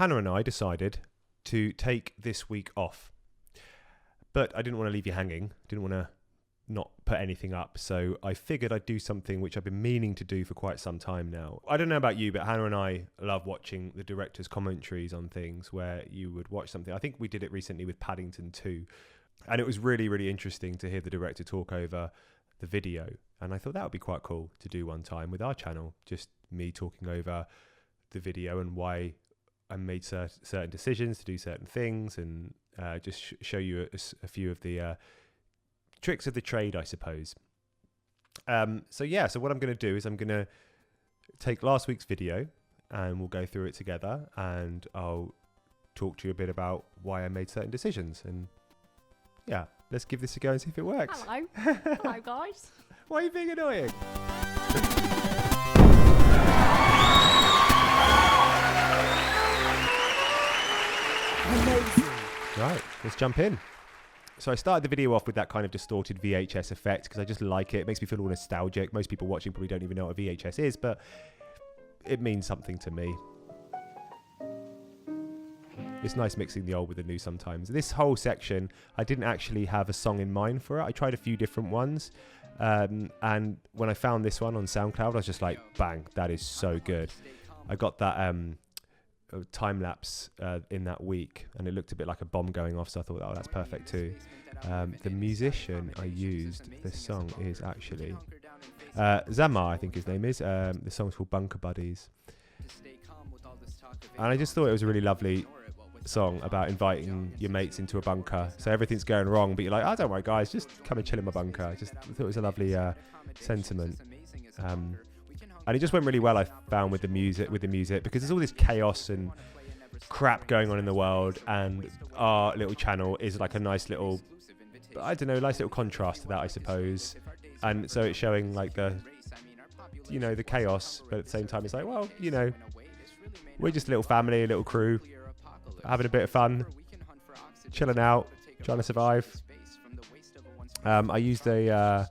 Hannah and I decided to take this week off. But I didn't want to leave you hanging. Didn't want to not put anything up. So I figured I'd do something which I've been meaning to do for quite some time now. I don't know about you, but Hannah and I love watching the director's commentaries on things where you would watch something. I think we did it recently with Paddington 2. And it was really, really interesting to hear the director talk over the video. And I thought that would be quite cool to do one time with our channel. Just me talking over the video and why I made certain decisions to do certain things, and just show you a few of the tricks of the trade, I suppose. So what I'm going to do is I'm going to take last week's video and we'll go through it together, and I'll talk to you a bit about why I made certain decisions. And yeah, let's give this a go and see if it works. Hello. Hello, guys. Why are you being annoying? Amazing. Right, let's jump in. So I started the video off with that kind of distorted VHS effect because I just like it. It makes me feel all nostalgic. Most people watching probably don't even know what a VHS is, but it means something to me. It's nice mixing the old with the new sometimes. This whole section, I didn't actually have a song in mind for it. I tried a few different ones. And when I found this one on SoundCloud, I was just like, bang, that is so good. I got that time lapse in that week, and it looked a bit like a bomb going off, so I thought, oh, that's perfect too. The musician I used this song is actually Zamir, I think his name is. The song's called Bunker Buddies, and I just thought it was a really lovely song about inviting your mates into a bunker. So everything's going wrong, but you're like, oh, don't worry guys, just come and chill in my bunker. I thought it was a lovely sentiment. And it just went really well, I found, with the music, because there's all this chaos and crap going on in the world, and our little channel is like a nice little, I don't know, nice little contrast to that, I suppose. And so it's showing like the chaos, but at the same time it's like, well, we're just a little family, a little crew, having a bit of fun, chilling out, trying to survive. I used the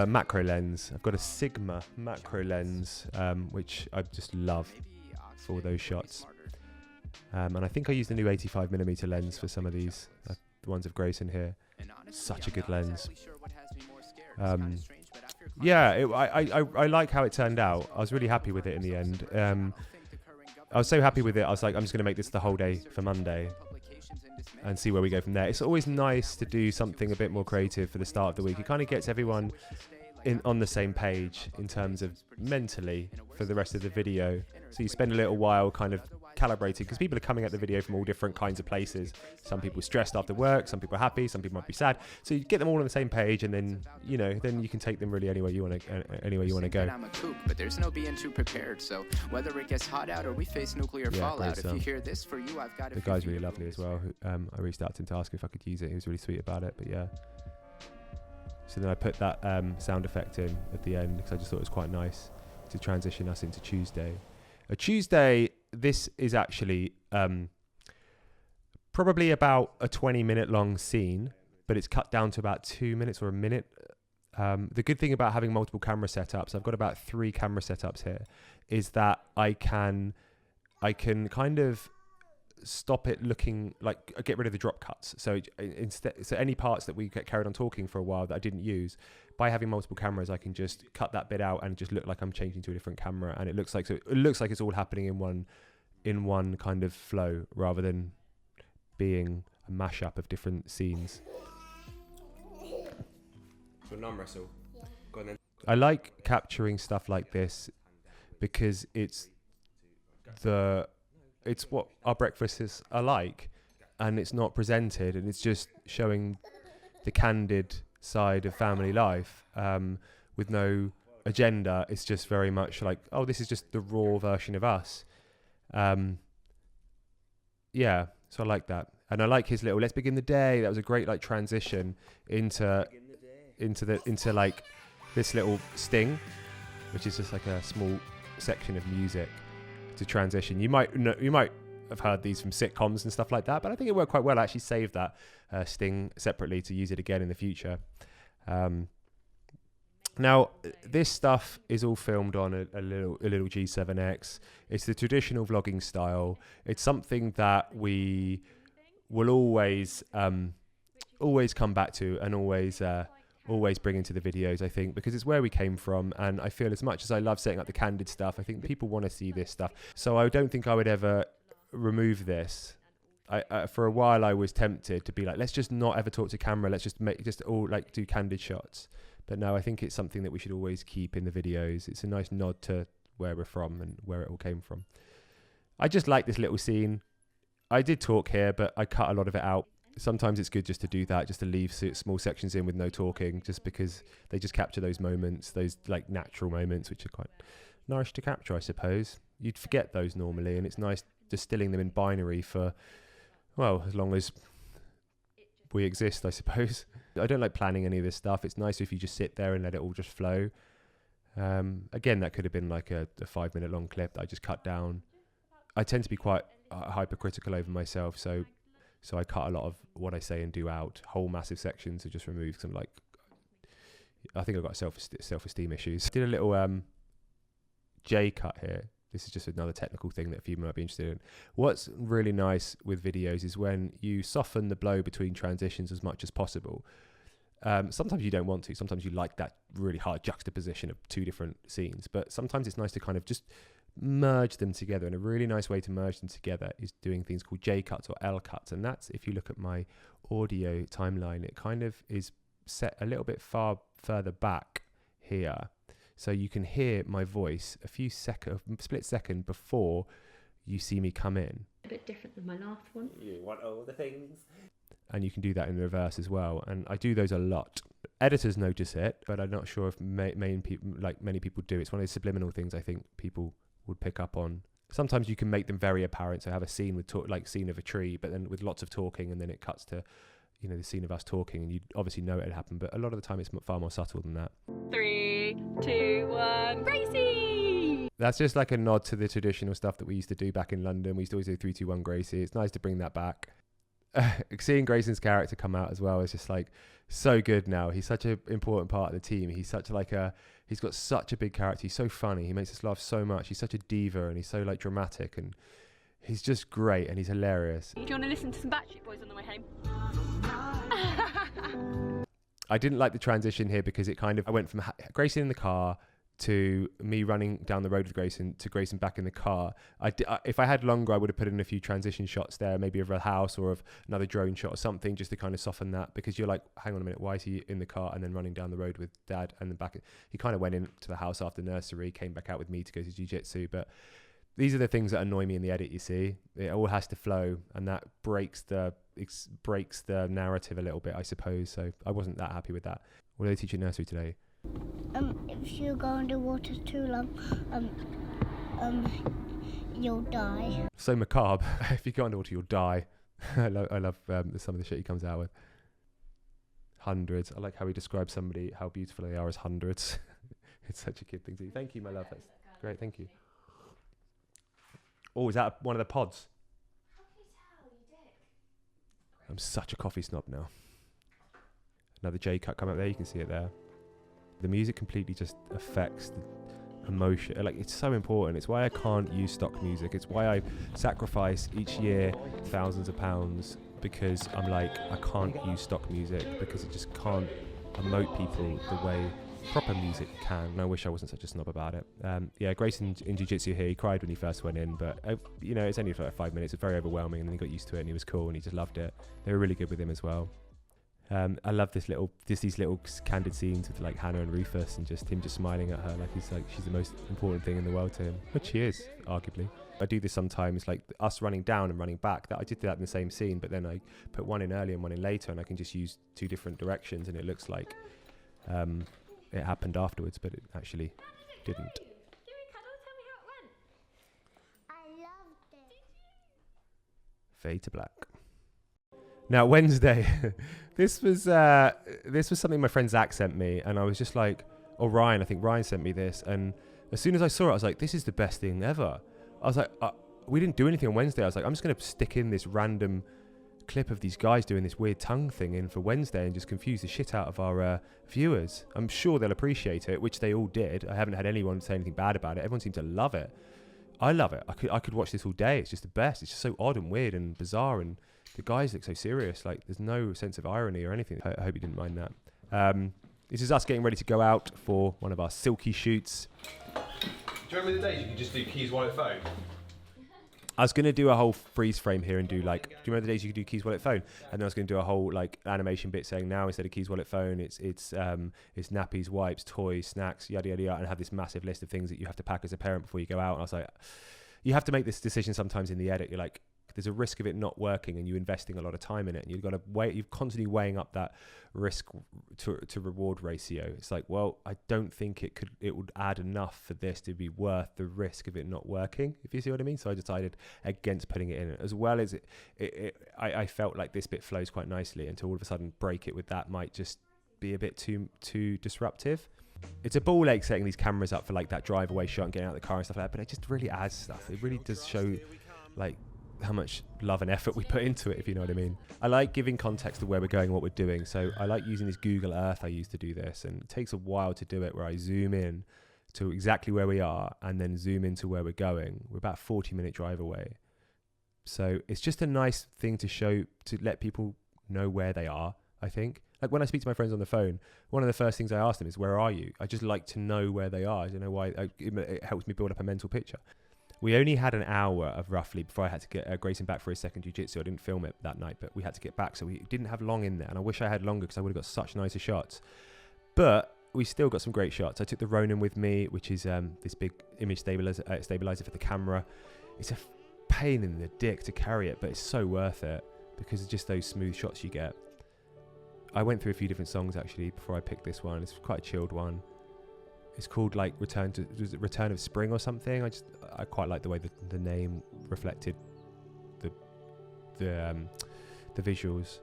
macro lens. I've got a Sigma macro lens, which I just love for those shots. And I think I used the new 85mm lens for some of these, the ones of Grace in here. Such a good lens. I like how it turned out. I was really happy with it in the end. I was so happy with it, I was like, I'm just going to make this the whole day for Monday and see where we go from there. It's always nice to do something a bit more creative for the start of the week. It kind of gets everyone on the same page in terms of mentally for the rest of the video. So you spend a little while kind of calibrating, because people are coming at the video from all different kinds of places. Some people are stressed after work, some people are happy, some people might be sad. So you get them all on the same page, and then then you can take them really anywhere you want to go. I'm a kook, but there's no being too prepared. So whether it gets hot out or we face nuclear fallout, if you hear this for you, I've got. The guy's really lovely as well. I reached out to him to ask if I could use it. He was really sweet about it. But yeah. So then I put that sound effect in at the end because I just thought it was quite nice to transition us into Tuesday. Tuesday, this is actually probably about a 20-minute long scene, but it's cut down to about 2 minutes or a minute. The good thing about having multiple camera setups, I've got about 3 camera setups here, is that I can kind of stop it looking like, get rid of the drop cuts. So any parts that we get carried on talking for a while that I didn't use, by having multiple cameras, I can just cut that bit out and just look like I'm changing to a different camera, and it looks like it's all happening in one kind of flow rather than being a mashup of different scenes. So arm wrestle. Go on then. I like capturing stuff like this because it's what our breakfasts are like, and it's not presented, and it's just showing the candid side of family life with no agenda. It's just very much like, oh, this is just the raw version of us. So I like that, and I like his little "let's begin the day." That was a great transition into like this little sting, which is just like a small section of music to transition. You might have heard these from sitcoms and stuff like that, but I think it worked quite well. I actually saved that sting separately to use it again in the future. Now, this stuff is all filmed on a little G7X. It's the traditional vlogging style. It's something that we will always come back to and always bring into the videos, I think, because it's where we came from. And I feel as much as I love setting up the candid stuff, I think people want to see this stuff. So I don't think I would ever remove this. For a while I was tempted to be like, let's just not ever talk to camera. Let's just all like do candid shots. But no, I think it's something that we should always keep in the videos. It's a nice nod to where we're from and where it all came from. I just like this little scene. I did talk here, but I cut a lot of it out. Sometimes it's good just to do that, just to leave small sections in with no talking, just because they just capture those moments, those like natural moments, which are quite nice to capture, I suppose. You'd forget those normally, and it's nice distilling them in binary for, well, as long as we exist, I suppose. I don't like planning any of this stuff. It's nice if you just sit there and let it all just flow. Again, that could have been like a 5-minute long clip that I just cut down. I tend to be quite hypercritical over myself, so I cut a lot of what I say and do out. Whole massive sections are just removed because I'm like, I think I've got self-esteem issues. Did a little J cut here. This is just another technical thing that a few might be interested in. What's really nice with videos is when you soften the blow between transitions as much as possible. Sometimes you don't want to. Sometimes you like that really hard juxtaposition of two different scenes. But sometimes it's nice to kind of just merge them together. And a really nice way to merge them together is doing things called J cuts or L cuts. And that's, if you look at my audio timeline, it kind of is set a little bit further back here. So you can hear my voice a split second before you see me come in. A bit different than my last one. You want all the things. And you can do that in reverse as well. And I do those a lot. Editors notice it, but I'm not sure if many people do. It's one of those subliminal things I think people would pick up on. Sometimes you can make them very apparent. So have a scene with scene of a tree, but then with lots of talking, and then it cuts to, the scene of us talking, and you obviously know it had happened. But a lot of the time, it's far more subtle than that. 3, 2, 1, Gracie! That's just like a nod to the traditional stuff that we used to do back in London. We used to always do 3, 2, 1, Gracie. It's nice to bring that back. Seeing Grayson's character come out as well is just like so good now. He's such an important part of the team. He's such he's got such a big character. He's so funny. He makes us laugh so much. He's such a diva, and he's so like dramatic, and he's just great, and he's hilarious. Do you want to listen to some Backstreet Boys on the way home? I didn't like the transition here because I went from Grayson in the car to me running down the road with Grayson to Grayson back in the car. If I had longer, I would have put in a few transition shots there, maybe of a house or of another drone shot or something, just to kind of soften that, because you're like, hang on a minute, why is he in the car and then running down the road with Dad and then back? He kind of went into the house after nursery, came back out with me to go to jiu-jitsu. But these are the things that annoy me in the edit, you see. It all has to flow, and that breaks the narrative a little bit, I suppose. So I wasn't that happy with that. What do they teach at nursery today? If you go underwater too long, you'll die. So macabre. If you go underwater, you'll die. I love some of the shit he comes out with. Hundreds. I like how he describes somebody, how beautiful they are as hundreds. It's such a kid thing to do. Thank you, my love. That's great. Thank you. Oh, is that one of the pods? I'm such a coffee snob now. Another J cut come up there. You can see it there. The music completely just affects the emotion. Like, it's so important. It's why I can't use stock music. It's why I sacrifice each year thousands of pounds, because I'm like, I can't use stock music because it just can't emote people the way proper music can. And I wish I wasn't such a snob about it. Yeah, Grayson in jiu-jitsu here, he cried when he first went in, but it's only for like 5 minutes. It's very overwhelming, and then he got used to it, and he was cool, and he just loved it. They were really good with him as well. I love these little candid scenes with like Hannah and Rufus, and just him just smiling at her like she's the most important thing in the world to him, which she is, arguably. I do this sometimes, like us running down and running back. I did that in the same scene, but then I put one in earlier and one in later, and I can just use two different directions, and it looks like it happened afterwards, but it actually didn't. I loved it. Fade to black. Now, Wednesday, this was something my friend Zach sent me, and I was just like, Ryan, I think Ryan sent me this, and as soon as I saw it, I was like, this is the best thing ever. I was like, we didn't do anything on Wednesday. I was like, I'm just going to stick in this random clip of these guys doing this weird tongue thing in for Wednesday and just confuse the shit out of our viewers. I'm sure they'll appreciate it, which they all did. I haven't had anyone say anything bad about it. Everyone seemed to love it. I love it. I could watch this all day. It's just the best. It's just so odd and weird and bizarre, and the guys look so serious. Like, there's no sense of irony or anything. I hope you didn't mind that. This is us getting ready to go out for one of our silky shoots. Do you remember the days you could just do keys, wallet, phone? I was going to do a whole freeze frame here and do like, do you remember the days you could do keys, wallet, phone? And then I was going to do a whole like animation bit saying now instead of keys, wallet, phone, it's nappies, wipes, toys, snacks, yada, yada, yada, and have this massive list of things that you have to pack as a parent before you go out. And I was like, you have to make this decision sometimes in the edit. You're like, there's a risk of it not working and you investing a lot of time in it, and you've got to wait. You're constantly weighing up that risk to reward ratio. It's like, well, I don't think it would add enough for this to be worth the risk of it not working, if you see what I mean. So I decided against putting it in, as well as I felt like this bit flows quite nicely, and to all of a sudden break it with that might just be a bit too disruptive. It's a ball ache setting these cameras up for like that drive away shot and getting out of the car and stuff like that, but it just really adds stuff. It really does show like how much love and effort we put into it, if you know what I mean. I like giving context to where we're going and what we're doing, so I like using this Google Earth I use to do this, and it takes a while to do it, where I zoom in to exactly where we are and then zoom into where we're going. We're about a 40-minute drive away, so it's just a nice thing to show, to let people know where they are. I think, like when I speak to my friends on the phone, one of the first things I ask them is, where are you? I just like to know where they are. I don't know why. It helps me build up a mental picture. We only had an hour of roughly before I had to get Grayson back for his second jiu-jitsu. I didn't film it that night, but we had to get back, so we didn't have long in there. And I wish I had longer, because I would have got such nicer shots. But we still got some great shots. I took the Ronin with me, which is this big image stabilizer for the camera. It's a pain in the dick to carry it, but it's so worth it because of just those smooth shots you get. I went through a few different songs actually before I picked this one. It's quite a chilled one. It's called like Return of Spring or something. I quite like the way the name reflected the visuals.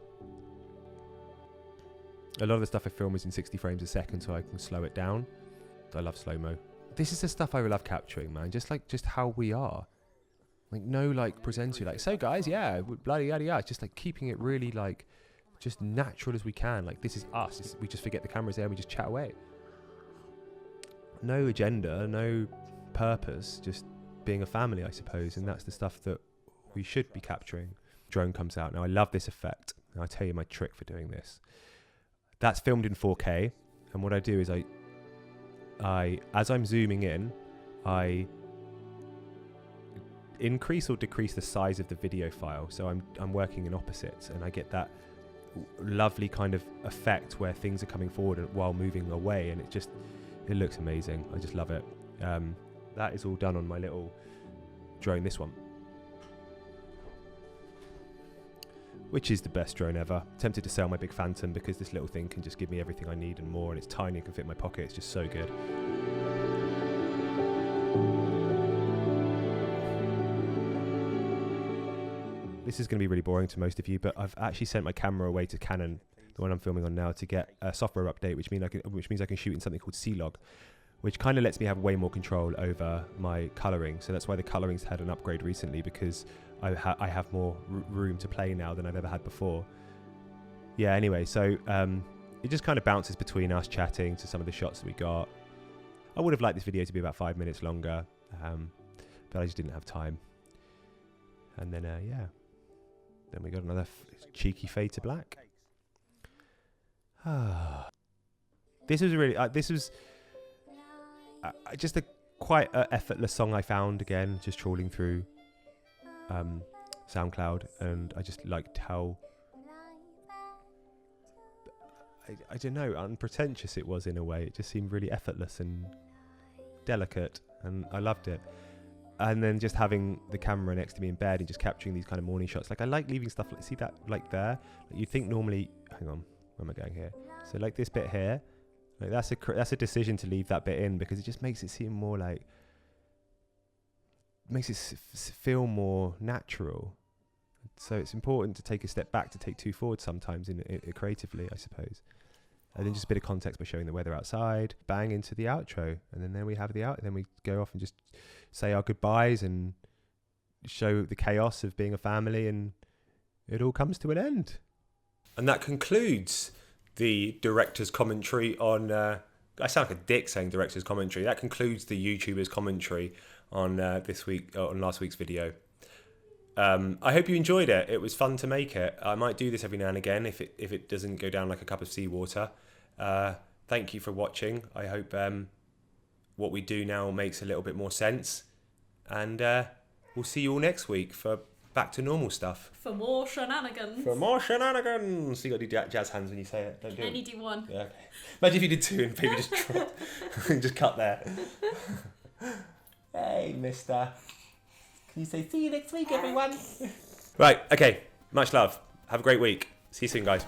A lot of the stuff I film is in 60 frames a second, so I can slow it down. I love slow-mo. This is the stuff I love capturing, man. Just how we are. Like no like presenter, like, so guys, yeah, bloody yada yada. Just like keeping it really like just natural as we can. Like this is us. We just forget the camera's there and we just chat away. No agenda, no purpose, just being a family, I suppose, and that's the stuff that we should be capturing. Drone comes out. Now I love this effect, and I'll tell you my trick for doing this. That's filmed in 4K, and what I do is I as I'm zooming in, I increase or decrease the size of the video file, so I'm working in opposites, and I get that lovely kind of effect where things are coming forward while moving away, and it looks amazing. I just love it. That is all done on my little drone, this one, which is the best drone ever. Tempted to sell my big Phantom because this little thing can just give me everything I need and more, and it's tiny and can fit in my pocket. It's just so good. This is going to be really boring to most of you, but I've actually sent my camera away to Canon, the one I'm filming on now, to get a software update, which means I can shoot in something called C-Log, which kind of lets me have way more control over my colouring. So that's why the colouring's had an upgrade recently, because I have more room to play now than I've ever had before. Yeah, anyway, so it just kind of bounces between us chatting to some of the shots that we got. I would have liked this video to be about 5 minutes longer, but I just didn't have time. And then, yeah. Then we got another cheeky fade to black. This was really, just a quite effortless song I found, again, just trawling through SoundCloud, and I just liked how, I don't know, unpretentious it was in a way. It just seemed really effortless and delicate, and I loved it. And then just having the camera next to me in bed and just capturing these kind of morning shots. Like, I like leaving stuff, like, see that, like there? Like, you think normally, hang on, where am I going here? So like this bit here, like that's a decision to leave that bit in, because it just makes it seem more like, makes it feel more natural. So it's important to take a step back to take two forward sometimes in creatively, I suppose. And then just a bit of context by showing the weather outside, bang into the outro, and then we have then we go off and just say our goodbyes and show the chaos of being a family, and it all comes to an end. And that concludes the director's commentary on... I sound like a dick saying director's commentary. That concludes the YouTuber's commentary on on last week's video. I hope you enjoyed it. It was fun to make it. I might do this every now and again if it doesn't go down like a cup of seawater. Thank you for watching. I hope what we do now makes a little bit more sense. And we'll see you all next week for back to normal stuff. For more shenanigans. So you got to do jazz hands when you say it. Don't do Only it. do one. Yeah. Okay. Imagine if you did two and maybe just just cut there. Hey, mister. Can you say see you next week, everyone? Right, okay. Much love. Have a great week. See you soon, guys.